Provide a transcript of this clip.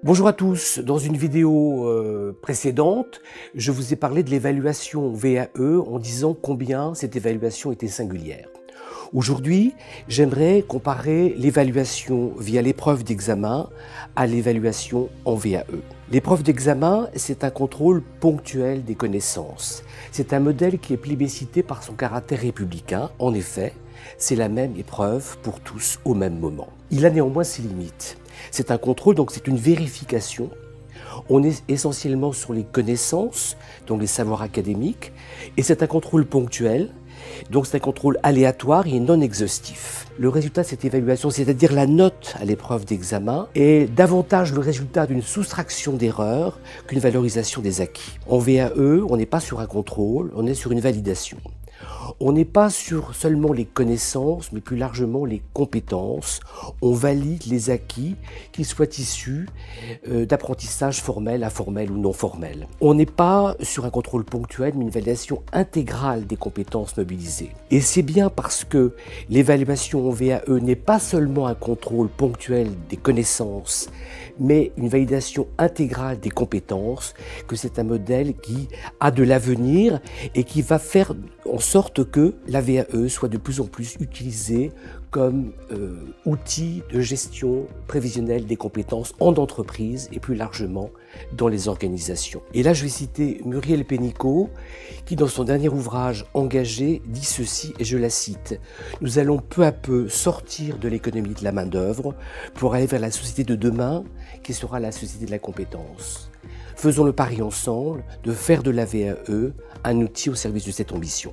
Bonjour à tous, dans une vidéo précédente, je vous ai parlé de l'évaluation VAE en disant combien cette évaluation était singulière. Aujourd'hui, j'aimerais comparer l'évaluation via l'épreuve d'examen à l'évaluation en VAE. L'épreuve d'examen, c'est un contrôle ponctuel des connaissances. C'est un modèle qui est plébiscité par son caractère républicain. En effet, c'est la même épreuve pour tous au même moment. Il a néanmoins ses limites. C'est un contrôle, donc c'est une vérification. On est essentiellement sur les connaissances, donc les savoirs académiques, et c'est un contrôle ponctuel, donc c'est un contrôle aléatoire et non exhaustif. Le résultat de cette évaluation, c'est-à-dire la note à l'épreuve d'examen, est davantage le résultat d'une soustraction d'erreurs qu'une valorisation des acquis. En VAE, on n'est pas sur un contrôle, on est sur une validation. On n'est pas sur seulement les connaissances, mais plus largement les compétences. On valide les acquis, qu'ils soient issus d'apprentissage formel, informel ou non formel. On n'est pas sur un contrôle ponctuel, mais une validation intégrale des compétences mobilisées. Et c'est bien parce que l'évaluation en VAE n'est pas seulement un contrôle ponctuel des connaissances, mais une validation intégrale des compétences, que c'est un modèle qui a de l'avenir et qui va faire en sorte que la VAE soit de plus en plus utilisée comme outil de gestion prévisionnelle des compétences en entreprise et plus largement dans les organisations. Et là, je vais citer Muriel Pénicaud, qui dans son dernier ouvrage Engagé dit ceci, et je la cite: « Nous allons peu à peu sortir de l'économie de la main-d'œuvre pour aller vers la société de demain, qui sera la société de la compétence. Faisons le pari ensemble de faire de la VAE un outil au service de cette ambition. »